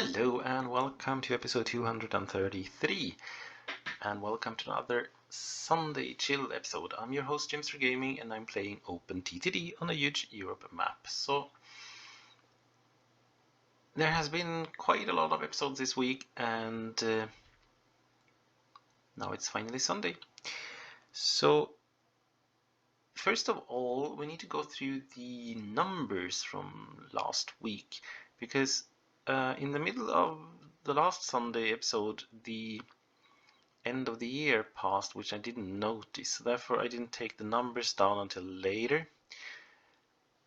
Hello and welcome to episode 233 and welcome to another Sunday chill episode. I'm your host James for Gaming and I'm playing OTTD on a huge Europe map. So there has been quite a lot of episodes this week and now it's finally Sunday. So first of all we need to go through the numbers from last week because in the middle of the last Sunday episode the end of the year passed, which I didn't notice, so therefore I didn't take the numbers down until later.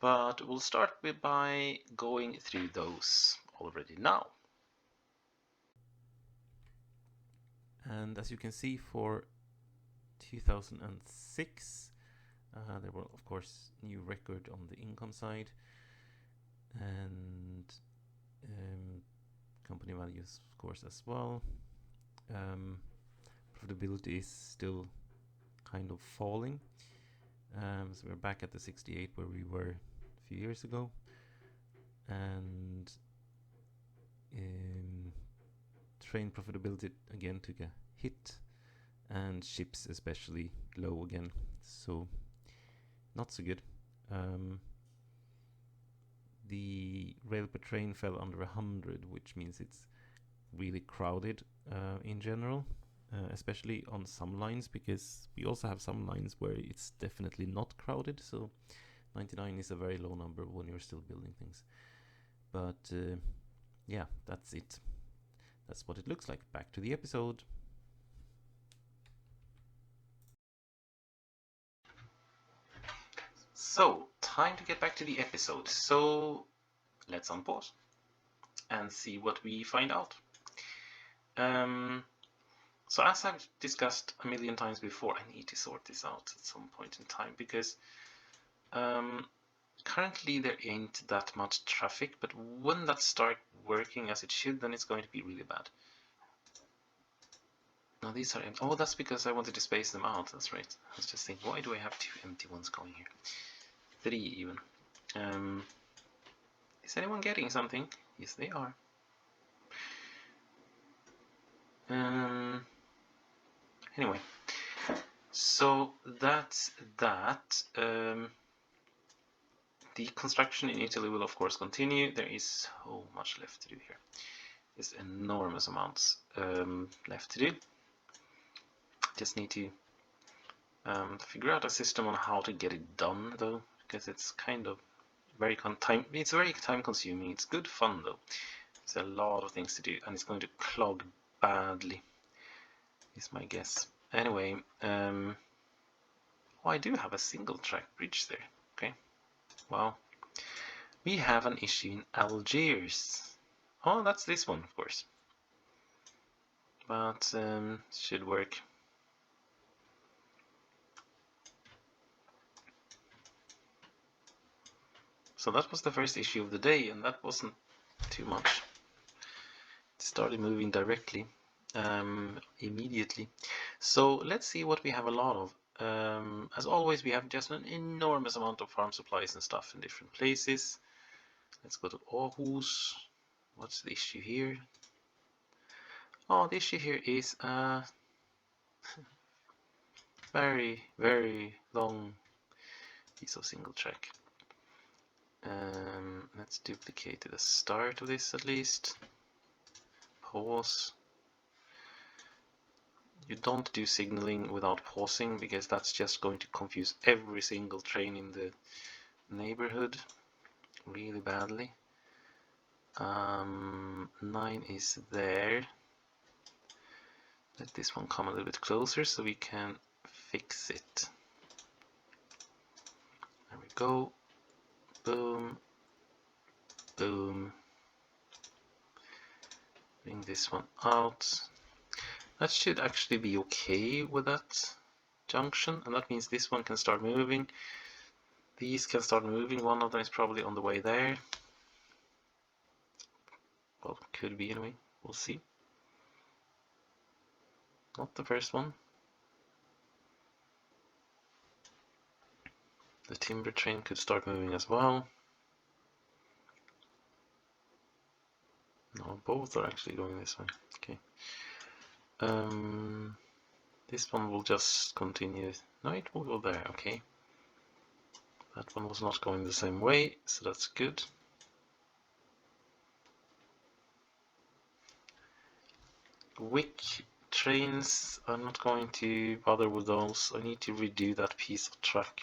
But we'll start by going through those already now. And as you can see, for 2006 there were of course new record on the income side, and company values of course as well. Profitability is still kind of falling, so we're back at the 68 where we were a few years ago, and train profitability again took a hit, and ships especially low again, so not so good. The rail per train fell under 100, which means it's really crowded in general, especially on some lines, because we also have some lines where it's definitely not crowded, so 99 is a very low number when you're still building things. But yeah, that's it. That's what it looks like. Back to the episode. So, time to get back to the episode. So, let's unpause and see what we find out. So as I've discussed a million times before, I need to sort this out at some point in time because currently there ain't that much traffic, but when that starts working as it should, then it's going to be really bad. Now these are empty. Oh, that's because I wanted to space them out. That's right. I was just thinking, why do I have two empty ones going here? 3 even. Is anyone getting something? Yes, they are. Anyway, so that's that. The construction in Italy will of course continue. There is so much left to do here. There's enormous amounts left to do. Just need to figure out a system on how to get it done though, because it's kind of very time consuming. It's good fun though. There's a lot of things to do and it's going to clog badly, is my guess. Anyway, oh, I do have a single track bridge there. Okay, wow. We have an issue in Algiers. Oh, that's this one, of course. But should work. So that was the first issue of the day, and that wasn't too much. It started moving directly, immediately. So let's see what we have a lot of. As always, we have just an enormous amount of farm supplies and stuff in different places. Let's go to Aarhus. What's the issue here? Oh, the issue here is a very, very long piece of single track. Let's duplicate the start of this at least. Pause. You don't do signaling without pausing because that's just going to confuse every single train in the neighborhood really badly. 9 is there. Let this one come a little bit closer so we can fix it. There we go. Boom. Boom. Bring this one out. That should actually be okay with that junction, and that means this one can start moving. These can start moving. One of them is probably on the way there. Well, could be anyway. We'll see. Not the first one. The timber train could start moving as well. No, both are actually going this way. Okay. This one will just continue. No, it will go there. Okay. That one was not going the same way, so that's good. Wick trains, I'm not going to bother with those. I need to redo that piece of track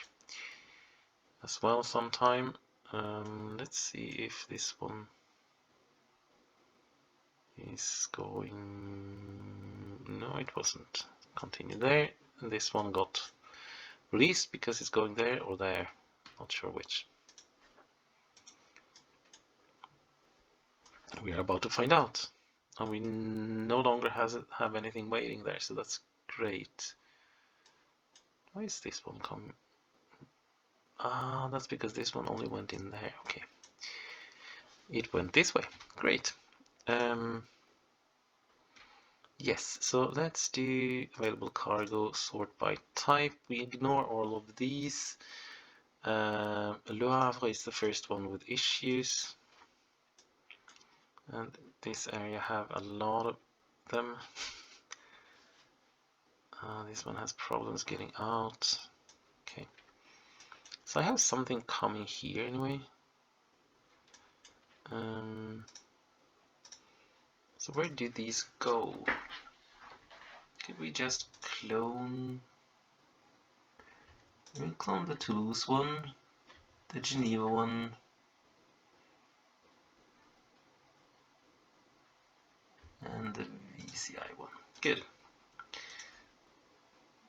as well sometime. Let's see if this one is going... No, it wasn't. Continue there. And this one got released because it's going there or there. Not sure which. We are about to find out. And we no longer have anything waiting there, so that's great. Why is this one coming? Ah, that's because this one only went in there. Okay. It went this way. Great. Yes, so let's do available cargo, sort by type. We ignore all of these. Le Havre is the first one with issues. And this area have a lot of them. This one has problems getting out. Okay. So I have something coming here anyway. So where do these go? Could we just clone? We clone the Toulouse one, the Geneva one, and the VCI one. Good.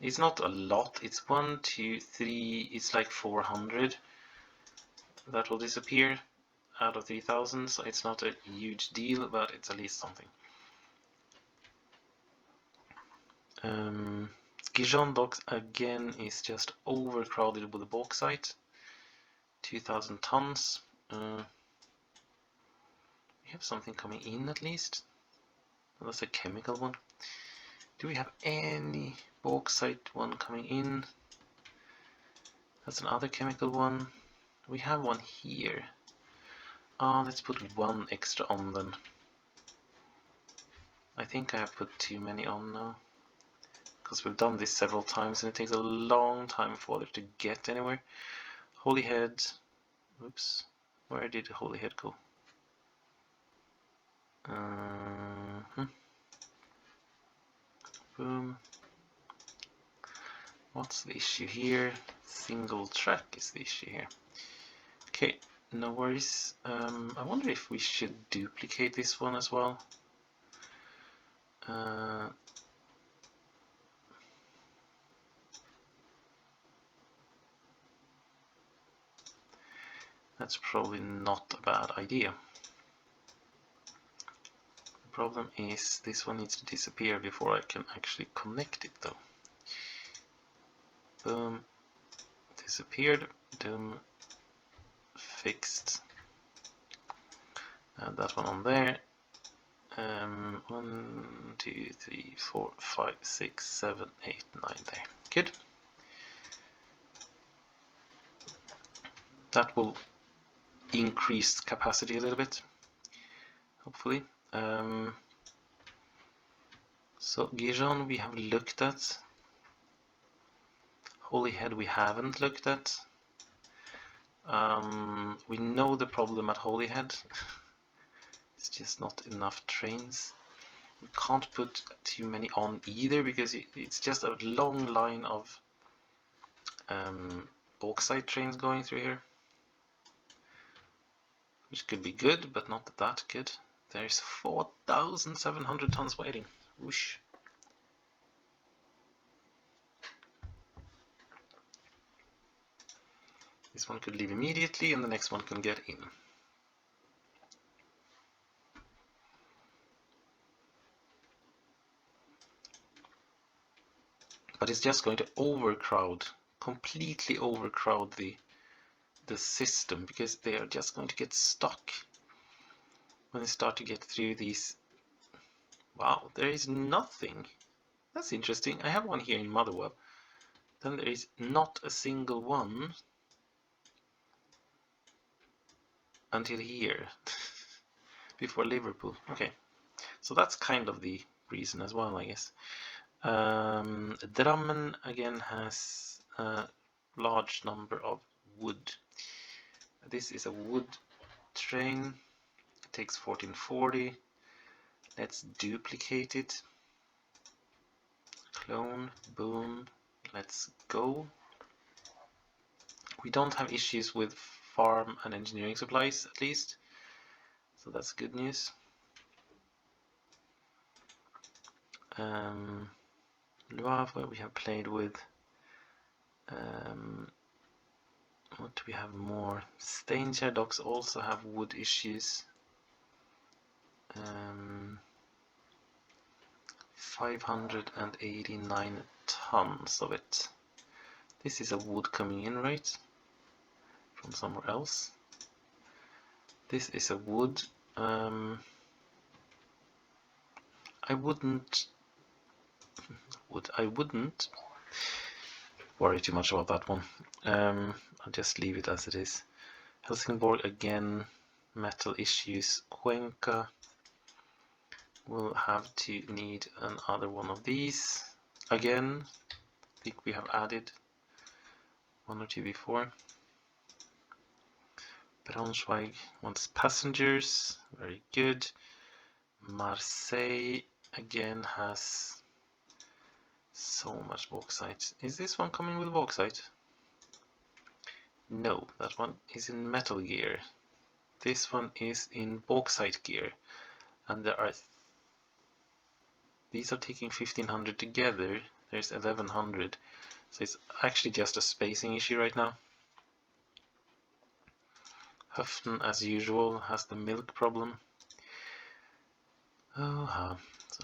It's not a lot. It's 1, 2, 3. It's like 400 that will disappear out of 3,000. So it's not a huge deal, but it's at least something. Gijon docks again is just overcrowded with the bauxite. 2,000 tons. We have something coming in at least. That's a chemical one. Do we have any bauxite one coming in? That's another chemical one. We have one here. Let's put one extra on then. I think I have put too many on now. Because we've done this several times and it takes a long time for it to get anywhere. Holyhead. Oops. Where did Holyhead go? Boom. What's the issue here? Single track is the issue here. Okay, no worries. I wonder if we should duplicate this one as well. That's probably not a bad idea. The problem is this one needs to disappear before I can actually connect it though. Boom. Disappeared. Boom. Fixed. Add that one on there. 1, 2, 3, 4, 5, 6, 7, 8, 9 there. Good. That will increase capacity a little bit, hopefully. So Gijon we have looked at. Holyhead we haven't looked at. We know the problem at Holyhead. It's just not enough trains. We can't put too many on either because it's just a long line of bauxite trains going through here. Which could be good, but not that good. There's 4,700 tons waiting. Whoosh. This one could leave immediately and the next one can get in. But it's just going to overcrowd, completely overcrowd the system because they are just going to get stuck when they start to get through these. Wow, there is nothing. That's interesting. I have one here in Motherwell. Then there is not a single one until here. before Liverpool. Okay, so that's kind of the reason as well, I guess. Drammen again has a large number of wood. This is a wood train. It takes 1440. Let's duplicate it. Clone, boom, let's go. We don't have issues with farm and engineering supplies, at least, so that's good news. Le Havre we have played with. What do we have more? Stainside docks also have wood issues. 589 tons of it. This is a wood coming in, right? From somewhere else. This is a wood. I wouldn't worry too much about that one. I'll just leave it as it is. Helsingborg again, metal issues. Cuenca will have to need another one of these. Again, I think we have added one or two before. Braunschweig wants passengers, very good. Marseille again has so much bauxite. Is this one coming with bauxite? No, that one is in metal gear. This one is in bauxite gear, and there are these are taking 1500 together. There's 1100, so it's actually just a spacing issue right now. Höften, as usual, has the milk problem. So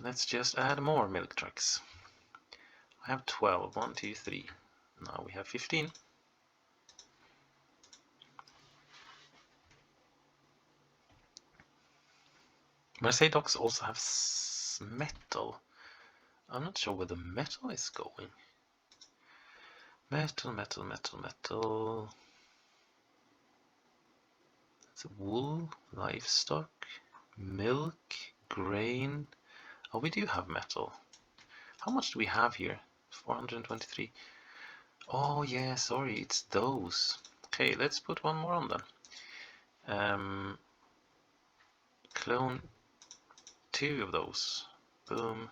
let's just add more milk trucks. I have 12. 1, 2, 3. Now we have 15. Marseille docks also have metal. I'm not sure where the metal is going. Metal. It's wool, livestock, milk, grain. Oh, we do have metal. How much do we have here? 423. Oh yeah, sorry, it's those. Okay, let's put one more on then. Clone 2 of those. Boom.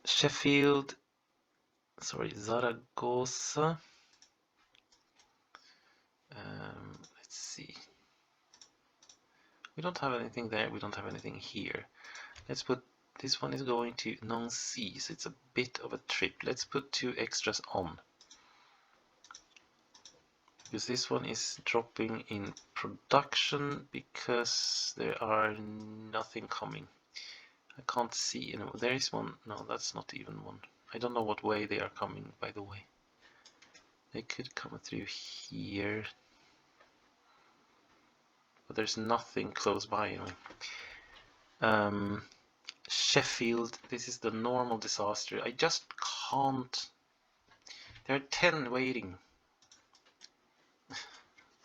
Sheffield. Sorry, Zaragoza. Let's see. We don't have anything there. We don't have anything here. Let's put this one is going to Nancy, so it's a bit of a trip. Let's put 2 extras on, because this one is dropping in production because there are nothing coming. I can't see anymore. There is one. No, that's not even one. I don't know what way they are coming, by the way. They could come through here, but there's nothing close by anyway. Sheffield, this is the normal disaster. I just can't. There are 10 waiting.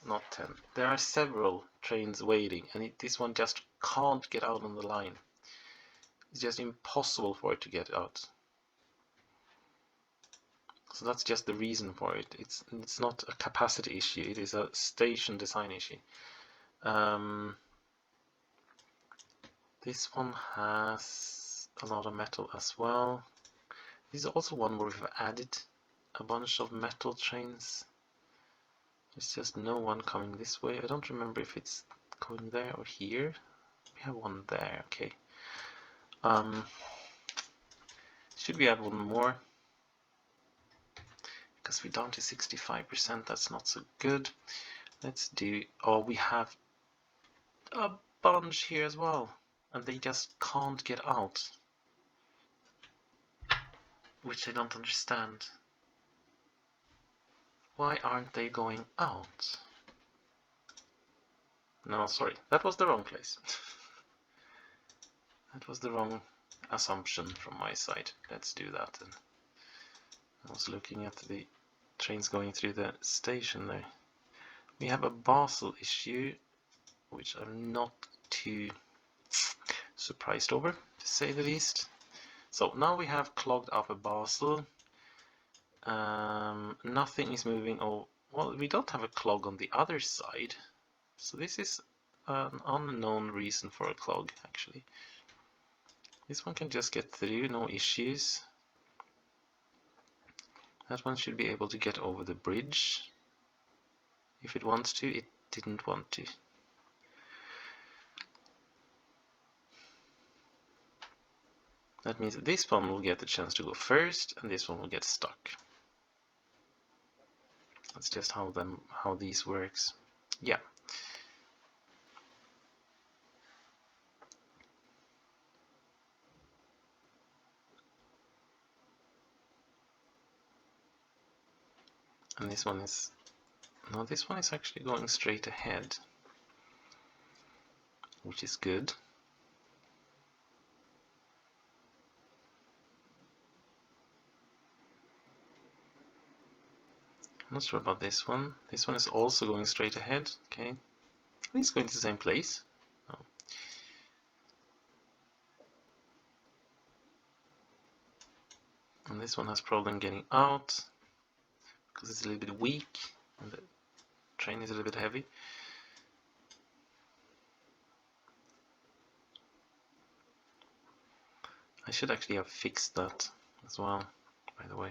Not 10. There are several trains waiting, and this one just can't get out on the line. It's just impossible for it to get out. So that's just the reason for it. It's not a capacity issue. It is a station design issue. This one has a lot of metal as well. This is also one where we've added a bunch of metal trains. There's just no one coming this way. I don't remember if it's going there or here. We have one there, okay. Should we add one more? Because we're down to 65%, that's not so good. Let's do, oh, we have a bunch here as well, and they just can't get out, which I don't understand. Why aren't they going out? No, sorry, that was the wrong place. That was the wrong assumption from my side. Let's do that then. I was looking at the trains going through the station there. We have a Basel issue, which I'm not too surprised over, to say the least. So now we have clogged up a Basel. Nothing is moving. Oh, well, we don't have a clog on the other side. So this is an unknown reason for a clog, actually. This one can just get through, no issues. That one should be able to get over the bridge. If it wants to, it didn't want to. That means that this one will get the chance to go first, and this one will get stuck. That's just how these works. Yeah. And this one is... No, this one is actually going straight ahead, which is good. I'm not sure about this one. This one is also going straight ahead. Okay. It's going to the same place. Oh. And this one has problem getting out because it's a little bit weak and the train is a little bit heavy. I should actually have fixed that as well, by the way.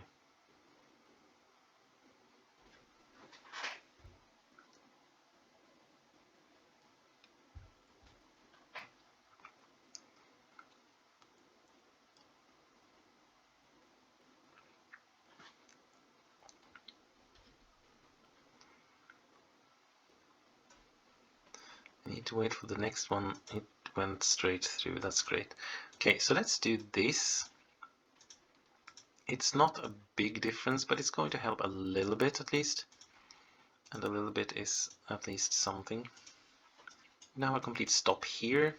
I need to wait for the next one. It went straight through. That's great. Okay, so let's do this. It's not a big difference, but it's going to help a little bit at least. And a little bit is at least something. Now a complete stop here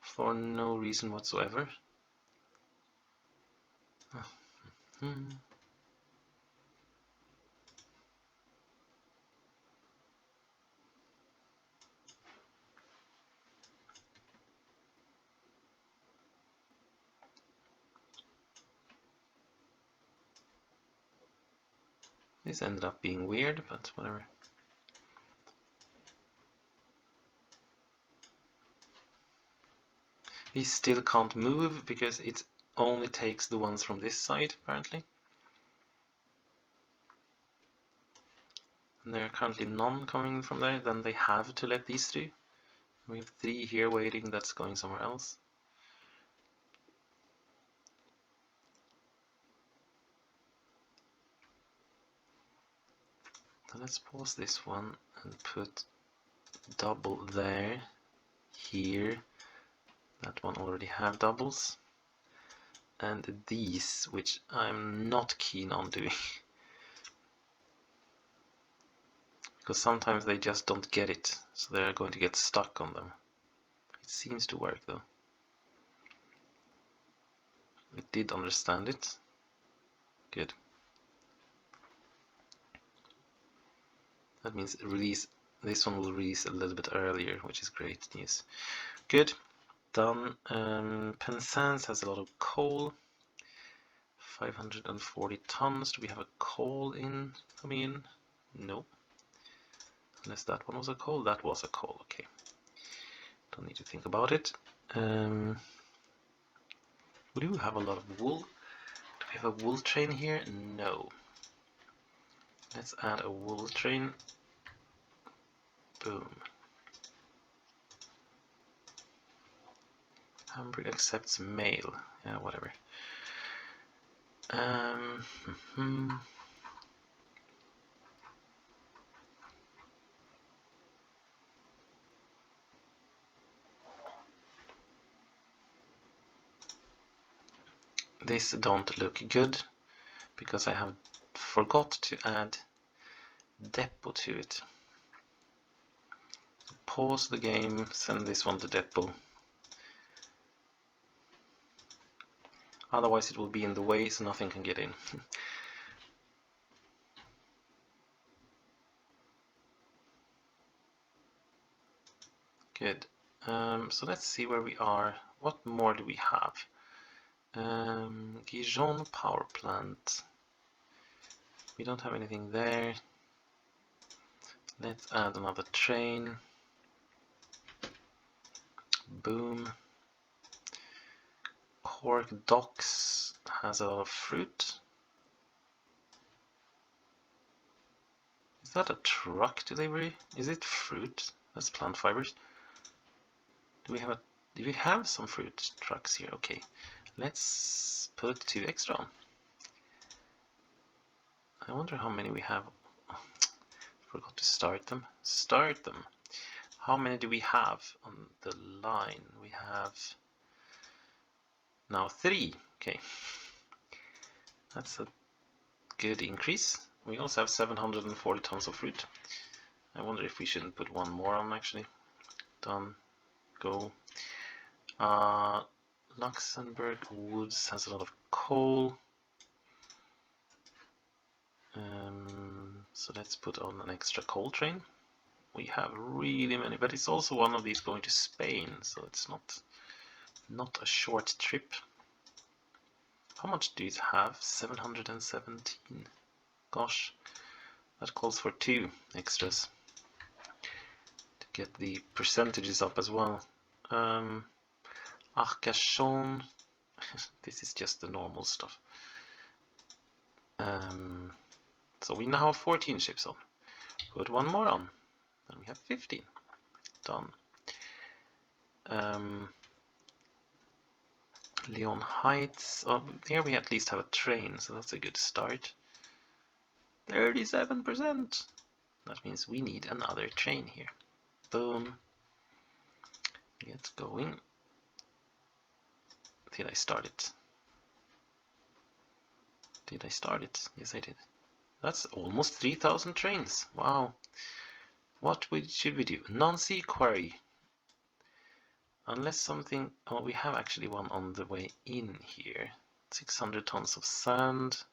for no reason whatsoever. This ended up being weird, but whatever. We still can't move because it only takes the ones from this side, apparently. And there are currently none coming from there, then they have to let these through. We have 3 here waiting, that's going somewhere else. So let's pause this one and put double there, here. That one already have doubles. And these, which I'm not keen on doing. Because sometimes they just don't get it, so they're going to get stuck on them. It seems to work though. It did understand it. Good. That means release. This one will release a little bit earlier, which is great news. Good. Done. Penzance has a lot of coal. 540 tons. Do we have a coal coming in? No. Unless that one was a coal. That was a coal. Okay. Don't need to think about it. We do have a lot of wool. Do we have a wool train here? No. Let's add a wool train. Boom. Hamburg accepts mail. Yeah, whatever. This don't look good because I have forgot to add depot to it. Pause the game, send this one to depot. Otherwise it will be in the way, so nothing can get in. Good. So let's see where we are. What more do we have? Gijon power plant. We don't have anything there. Let's add another train. Boom. Cork Docks has a lot of fruit. Is that a truck delivery? Is it fruit? That's plant fibers. Do we have some fruit trucks here? Okay. Let's put 2 extra on. I wonder how many we have. Forgot to start them. Start them. How many do we have on the line? We have now 3. Okay. That's a good increase. We also have 740 tons of fruit. I wonder if we shouldn't put one more on actually. Done. Go. Luxembourg Woods has a lot of coal. So let's put on an extra coal train. We have really many, but it's also one of these going to Spain, so it's not a short trip. How much do you have? 717. Gosh, that calls for 2 extras to get the percentages up as well. Arcachon, this is just the normal stuff. So we now have 14 ships on. Put one more on, and we have 15. Done. Leon Heights. Oh, here we at least have a train, so that's a good start. 37%. That means we need another train here. Boom. Get going. Did I start it? Did I start it? Yes, I did. That's almost 3,000 trains. Wow. What should we do? Non-sea quarry. Unless something... Oh, we have actually one on the way in here. 600 tons of sand.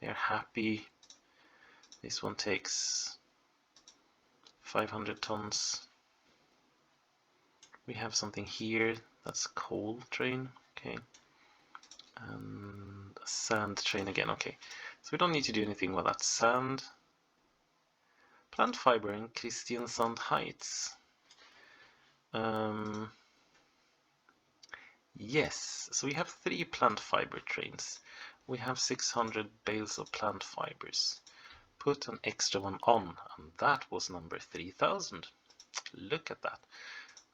They're happy. This one takes 500 tons. We have something here. That's coal train. Okay. And a sand train again. Okay. So we don't need to do anything with that sand. Plant fiber in Kristiansand Heights. Yes, so we have 3 plant fiber trains. We have 600 bales of plant fibers. Put an extra one on, and that was number 3,000. Look at that.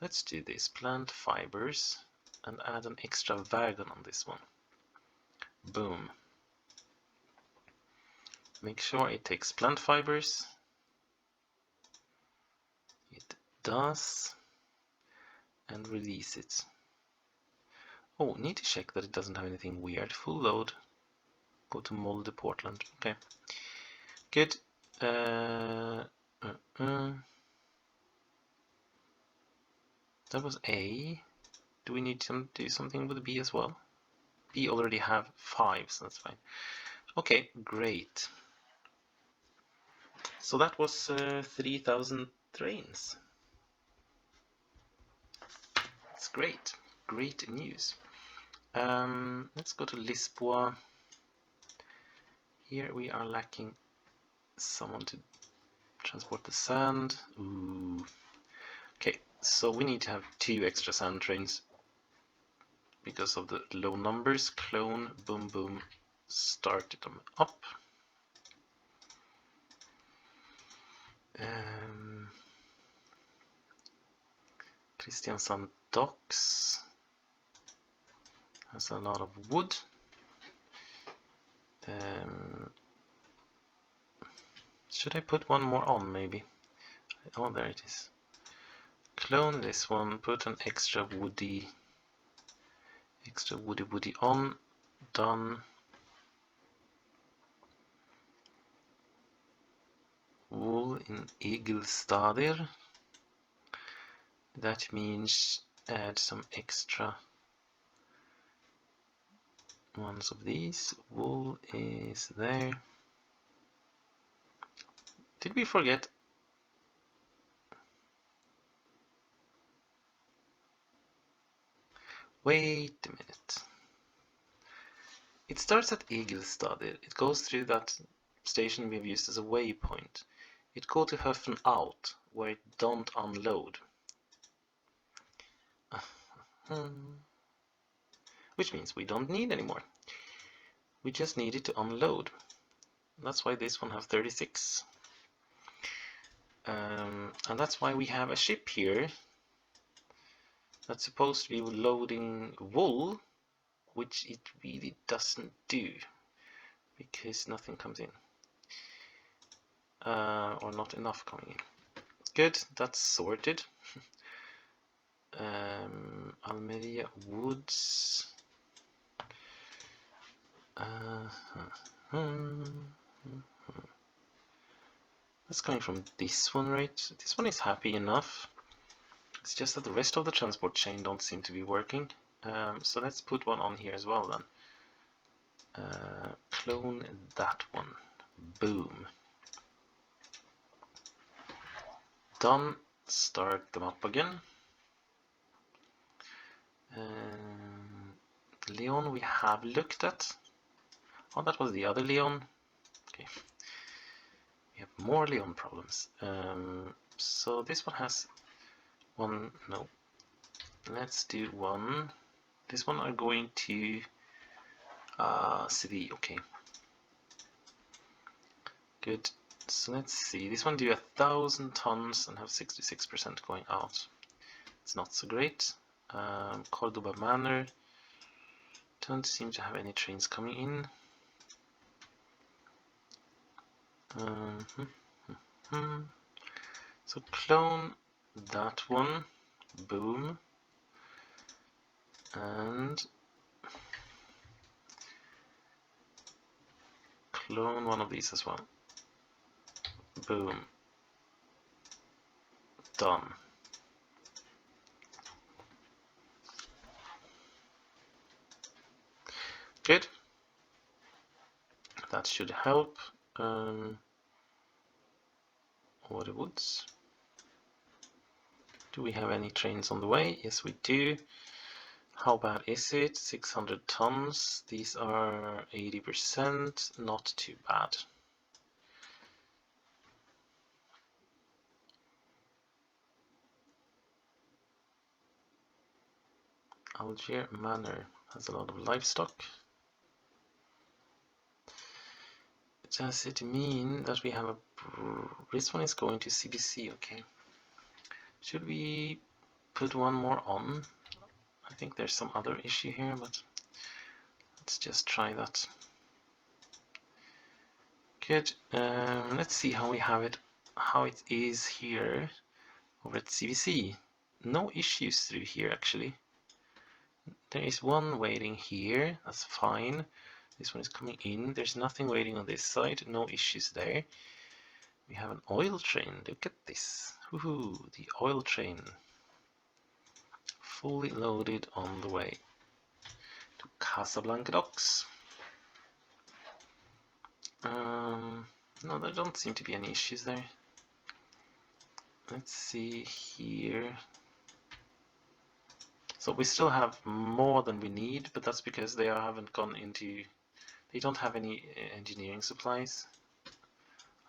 Let's do this. Plant fibers, and add an extra wagon on this one. Boom. Make sure it takes plant fibers. It does. And release it. Oh, need to check that it doesn't have anything weird. Full load. Go to Molde, Portland. Okay. Good. That was A. Do we need to do something with B as well? B already have 5, so that's fine. Okay, great. So that was 3,000 trains. It's great. Great news. Let's go to Lisboa. Here we are lacking someone to transport the sand. Ooh. Okay, so we need to have 2 extra sand trains because of the low numbers. Clone, boom, boom, started them up. Kristiansand Docks has a lot of wood. Should I put one more on maybe? Oh, there it is. Clone this one, put an extra woody on. Done. Wool in Egelstadir. That means add some extra ones of these. Wool is there. Did we forget? Wait a minute. It starts at Igelstad. It goes through that station we've used as a waypoint. It go to Höfen out, where it don't unload. Which means we don't need anymore. We just need it to unload. That's why this one has 36. And that's why we have a ship here that's supposed to be loading wool, which it really doesn't do, because nothing comes in. Or not enough coming in. Good, that's sorted. Almeria Woods. That's coming from this one, right? This one is happy enough. It's just that the rest of the transport chain don't seem to be working. So let's put one on here as well then. Clone that one. Boom. Done. Start them up again. Leon we have looked at. Oh, that was the other Leon. Okay. We have more Leon problems. So this one has one. No. Let's do one. This one are going to CV. Okay. Good. So let's see. This one do 1,000 tons and have 66% going out. It's not so great. Cordoba Manor. Don't seem to have any trains coming in. So clone that one. Boom. And clone one of these as well. Boom. Done. Good. That should help. Water Woods. Do we have any trains on the way? Yes, we do. How bad is it? 600 tons. These are 80%. Not too bad. Algier Manor has a lot of livestock. Does it mean that we have a... This one is going to CBC, okay. Should we put one more on? I think there's some other issue here, but let's just try that. Good. Let's see how we have it, how it is here over at CBC. No issues through here, actually. There is one waiting here, that's fine. This one is coming in. There's nothing waiting on this side, no issues there. We have an oil train, look at this. Woohoo, the oil train. Fully loaded on the way to Casablanca docks. No, there don't seem to be any issues there. Let's see here. So we still have more than we need, but that's because they haven't gone into... They don't have any engineering supplies.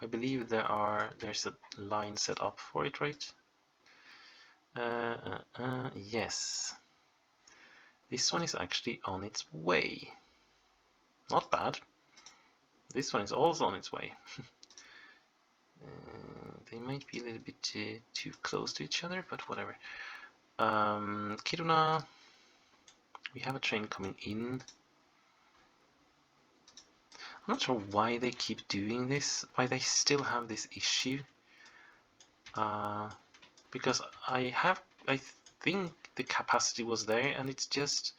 I believe there's a line set up for it, right? Yes. This one is actually on its way. Not bad. This one is also on its way. They might be a little bit too close to each other, but whatever. Kiruna, we have a train coming in. I'm not sure why they keep doing this, why they still have this issue. Because I think the capacity was there, and it's just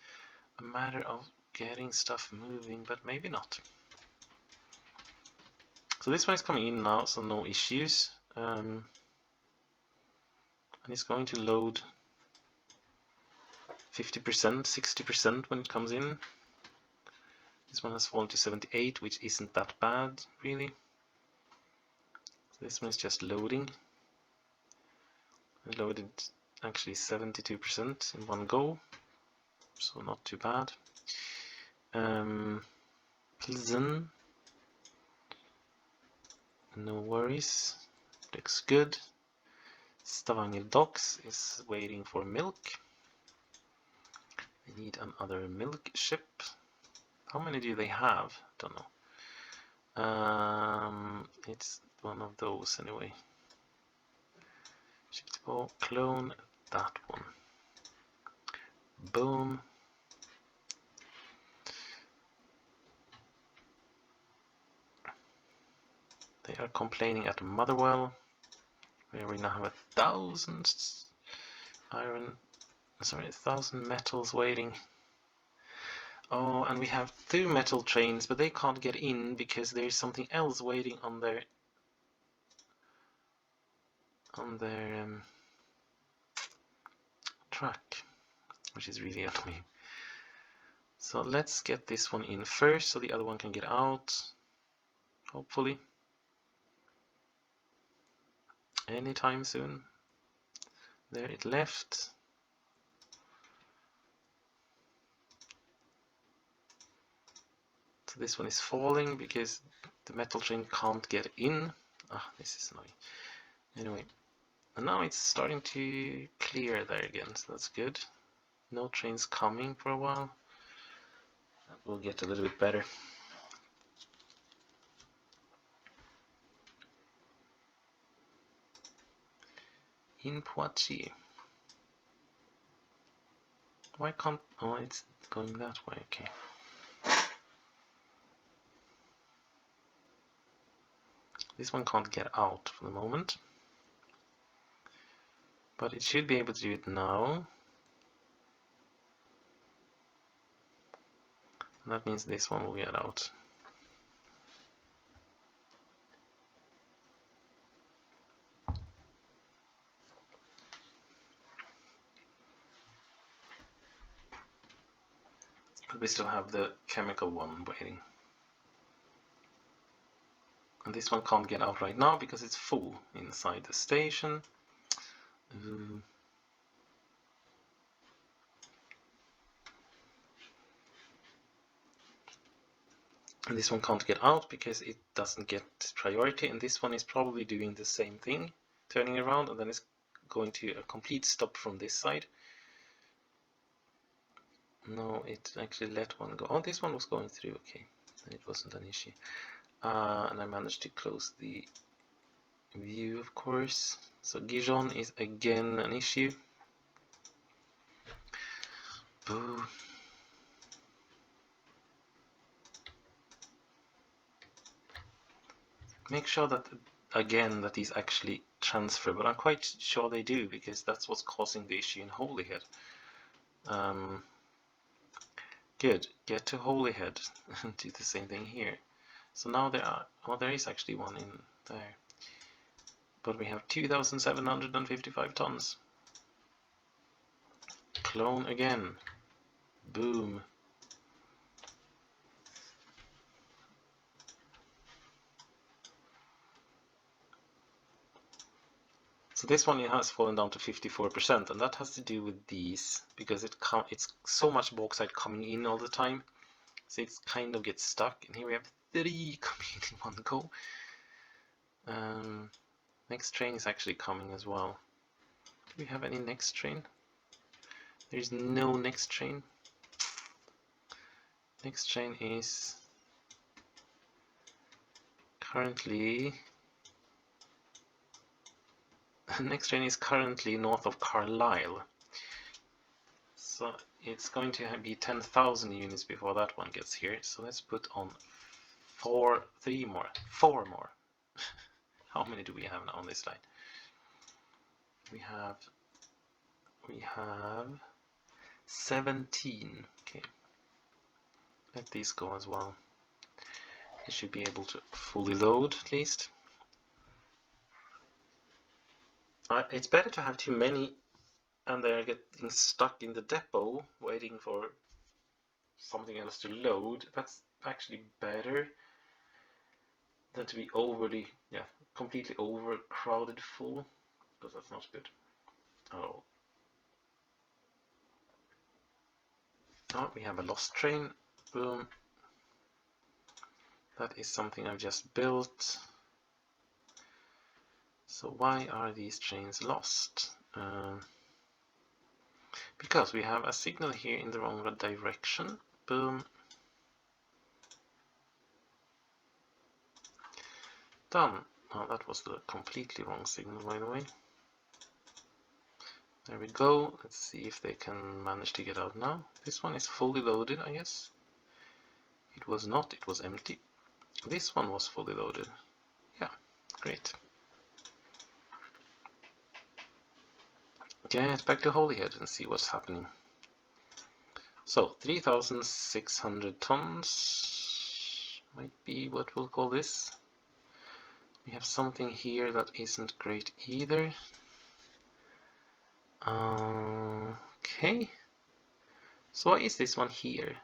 a matter of getting stuff moving, but maybe not. So this one is coming in now, so no issues. And it's going to load 50%, 60% when it comes in. This one has fallen to 78, which isn't that bad, really. So this one is just loading. I loaded actually 72% in one go. so not too bad. Pilsen, no worries, looks good. Stavanger Docks is waiting for milk. They need another milk ship. How many do they have? Don't know. It's one of those anyway. Ship to go, clone that one. Boom. They are complaining at Motherwell, where we now have 1,000 iron, sorry, 1,000 metals waiting. Oh, and we have 2 metal trains, but they can't get in because there's something else waiting on their track, which is really annoying. So let's get this one in first, so the other one can get out, hopefully, anytime soon. There it left. So this one is falling because the metal train can't get in. Ah, this is annoying. Anyway, and now it's starting to clear there again, so that's good. No trains coming for a while. That will get a little bit better. In Poitiers. Why can't... Oh, it's going that way, okay. This one can't get out for the moment. But it should be able to do it now. And that means this one will get out. But we still have the chemical one waiting. And this one can't get out right now because it's full inside the station. And this one can't get out because it doesn't get priority, and this one is probably doing the same thing, turning around, and then it's going to a complete stop from this side. No, it actually let one go. Oh, this one was going through, okay, and it wasn't an issue. And I managed to close the view, of course. So Gijon is again an issue. Boo. Make sure that, again, that these actually transfer, but I'm quite sure they do, because that's what's causing the issue in Holyhead. Good, get to Holyhead and do the same thing here. So now there are, well, there is actually one in there, but we have 2,755 tons. Clone again. Boom. So this one has fallen down to 54%, and that has to do with these, because it's so much bauxite coming in all the time, so it kind of gets stuck. And here we have 3 coming in one go. Next train is actually coming as well. Do we have any next train? There's no next train. Next train is currently north of Carlisle. So it's going to be 10,000 units before that one gets here. So let's put on 4 more. How many do we have now on this line? We have 17. Okay. Let these go as well. They should be able to fully load at least. It's better to have too many and they're getting stuck in the depot waiting for something else to load. That's actually better than to be completely overcrowded full, because that's not good. Oh. Oh, we have a lost train. Boom. That is something I've just built. So why are these trains lost? Because we have a signal here in the wrong direction. Boom. Done. Oh, that was the completely wrong signal, by the way. There we go. Let's see if they can manage to get out now. This one is fully loaded, I guess. It was not, it was empty. This one was fully loaded. Yeah, great. Get back to Holyhead and see what's happening. So, 3,600 tons might be what we'll call this. We have something here that isn't great either. Okay. So why is this one here?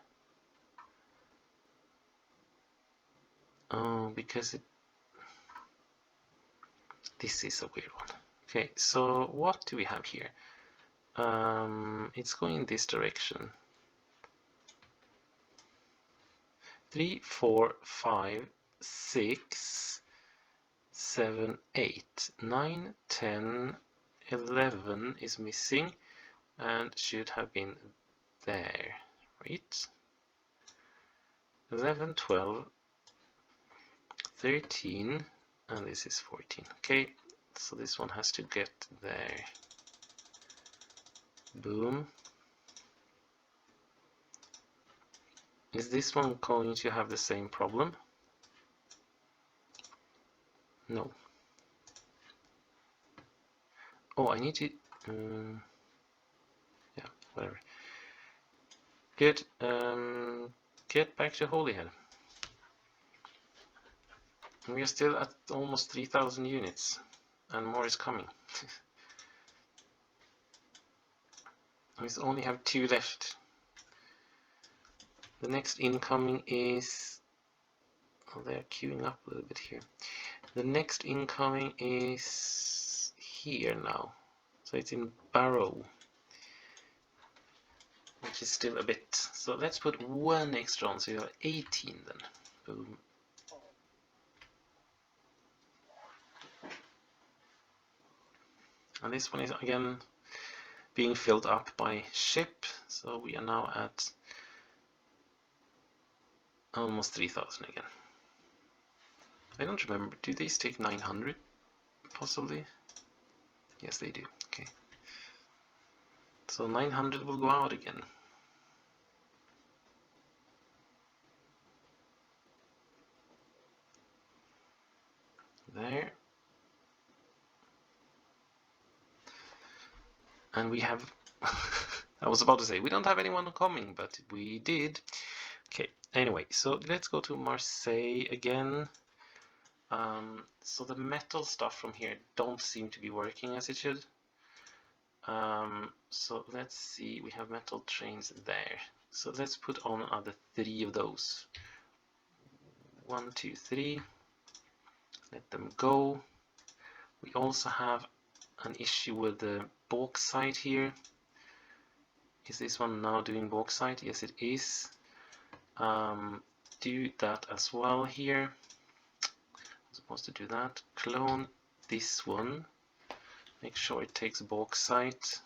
Oh, because this is a weird one. Okay, so what do we have here? It's going in this direction. 3, 4, 5, 6, 7, 8, 9, 10, 11 is missing and should have been there, right? 11, 12, 13, and this is 14. Okay, so this one has to get there. Boom. Is this one going to have the same problem? No. Oh, I need to... yeah, whatever. Good. Get back to Holyhead. We are still at almost 3,000 units, and more is coming. We only have 2 left. The next incoming is... oh, they're queuing up a little bit here. The next incoming is here now. So it's in Barrow, which is still a bit. So let's put 1 extra on, so you have 18 then. Boom. And this one is again being filled up by ship, so we are now at almost 3,000 again. I don't remember, do these take 900 possibly? Yes, they do. Okay, so 900 will go out again. There. And we have I was about to say we don't have anyone coming, but we did. Okay, anyway, so let's go to Marseille again. So the metal stuff from here don't seem to be working as it should. So let's see, we have metal trains there. So let's put on another 3 of those. 1, 2, 3. Let them go. We also have an issue with the bauxite here. Is this one now doing bauxite? Yes, it is. Do that as well here. I'm supposed to do that. Clone this one. Make sure it takes bauxite.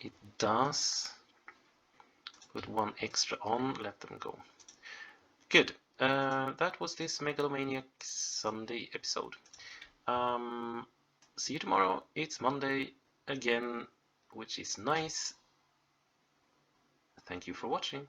It does. Put 1 extra on. Let them go. Good. That was this Megalomaniac Sunday episode. See you tomorrow. It's Monday again, which is nice. Thank you for watching.